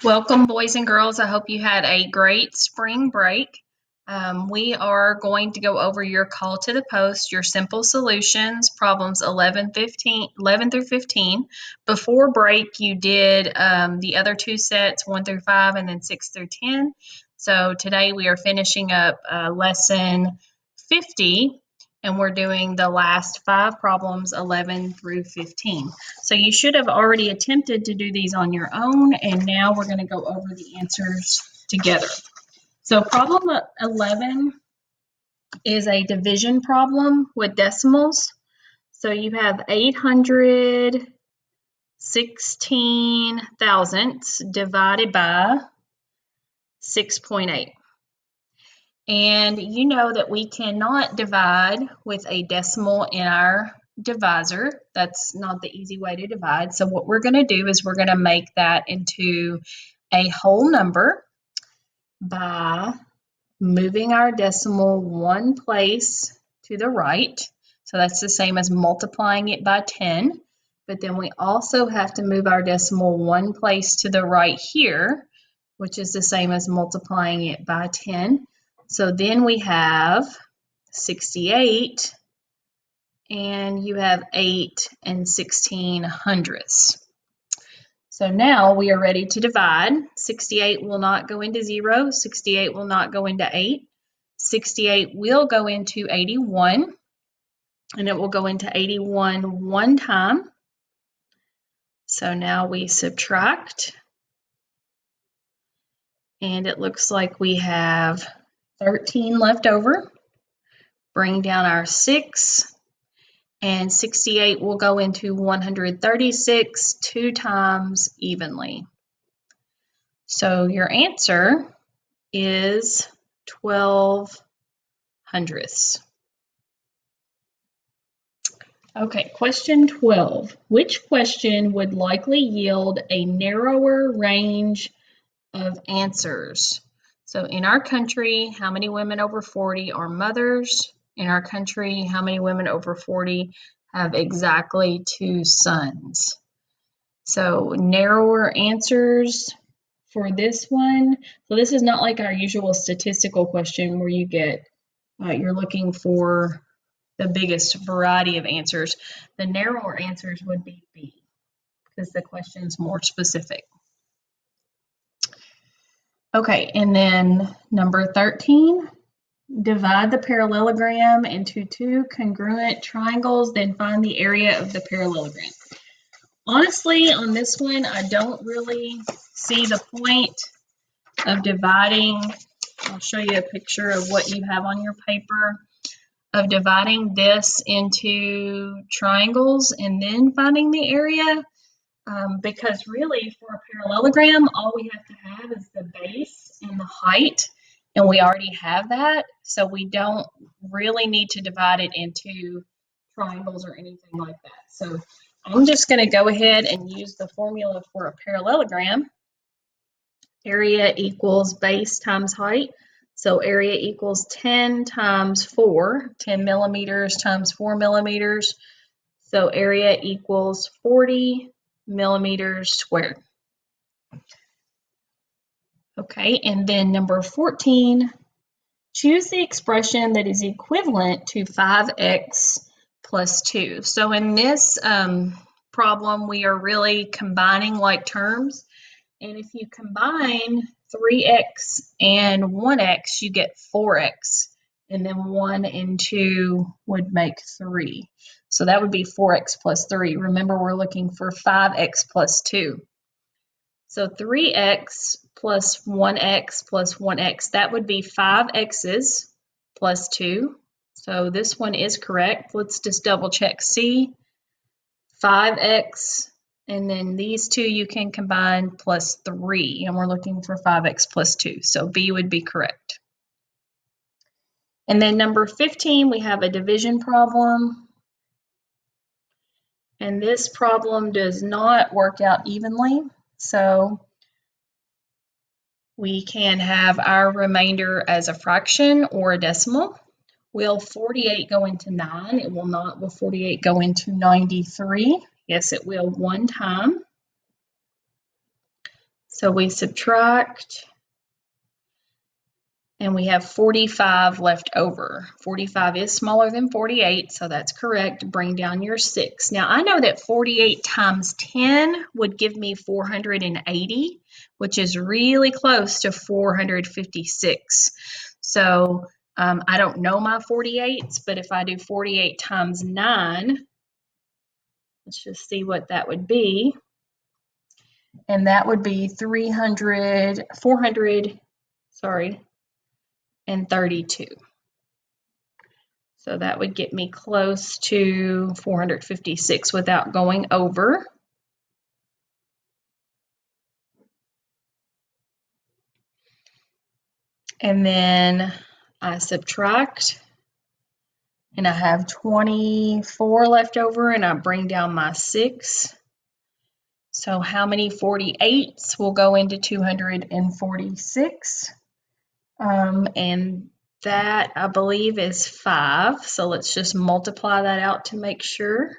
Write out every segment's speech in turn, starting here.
Welcome, boys and girls. I hope you had a great spring break. We are going to go over your call to the post, your simple solutions, problems 11 through 15. Before break, you did the other two sets, 1 through 5, and then 6 through 10. So today we are finishing up lesson 50, and we're doing the last 5 problems, 11 through 15. So you should have already attempted to do these on your own, and now we're going to go over the answers together. So problem 11 is a division problem with decimals. So you have 816 thousandths divided by 6.8. And you know that we cannot divide with a decimal in our divisor. That's not the easy way to divide. So what we're going to do is we're going to make that into a whole number by moving our decimal one place to the right. So that's the same as multiplying it by 10. But then we also have to move our decimal one place to the right here, which is the same as multiplying it by 10. So then we have 68, and you have 8 and 16 hundredths. So now we are ready to divide. 68 will not go into 0. 68 will not go into 8. 68 will go into 81, and it will go into 81 one time. So now we subtract, and it looks like we have 13 left over. Bring down our 6, and 68 will go into 136 two times evenly. So your answer is 12 hundredths. Okay, question 12. Which question would likely yield a narrower range of answers? So in our country, how many women over 40 are mothers? In our country, how many women over 40 have exactly 2 sons? So narrower answers for this one. So this is not like our usual statistical question where you get, you're looking for the biggest variety of answers. The narrower answers would be B, because the question is more specific. Okay, and then number 13, divide the parallelogram into 2 congruent triangles, then find the area of the parallelogram. Honestly, on this one, I don't really see the point of dividing. I'll show you a picture of what you have on your paper, of dividing this into triangles and then finding the area. Because really for a parallelogram, all we have to have is the base and the height, and we already have that, so we don't really need to divide it into triangles or anything like that. So I'm just going to go ahead and use the formula for a parallelogram. Area equals base times height. So area equals 10 times 4, 10 millimeters times 4 millimeters. So area equals 40 millimeters squared. Okay, and then number 14, choose the expression that is equivalent to 5x plus 2. So in this problem, we are really combining like terms. And if you combine 3x and 1x, you get 4x. And then 1 and 2 would make 3. So that would be 4x plus 3. Remember, we're looking for 5x plus 2. So 3x plus 1x, that would be 5x's plus 2. So this one is correct. Let's just double check C. 5x, and then these two you can combine plus 3, and we're looking for 5x plus 2. So B would be correct. And then number 15, we have a division problem. And this problem does not work out evenly. So we can have our remainder as a fraction or a decimal. Will 48 go into 9? It will not. Will 48 go into 93? Yes, it will one time. So we subtract, and we have 45 left over. 45 is smaller than 48, so that's correct. Bring down your 6. Now, I know that 48 times 10 would give me 480, which is really close to 456. So I don't know my 48s, but if I do 48 times 9, let's just see what that would be. And that would be 432. So that would get me close to 456 without going over. And then I subtract, and I have 24 left over, and I bring down my 6. So how many 48s will go into 246? And that, I believe, is 5. So let's just multiply that out to make sure.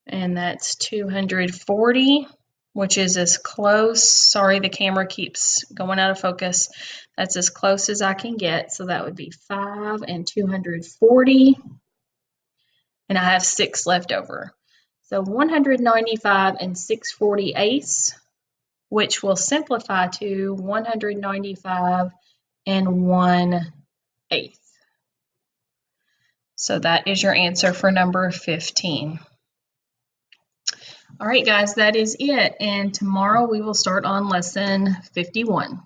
And that's 240, which is as close. Sorry, the camera keeps going out of focus. That's as close as I can get. So that would be 5 and 240. And I have 6 left over. So 195 and 6/48, which will simplify to 195 and 1/8. So that is your answer for number 15. All right, guys, that is it. And tomorrow we will start on lesson 51.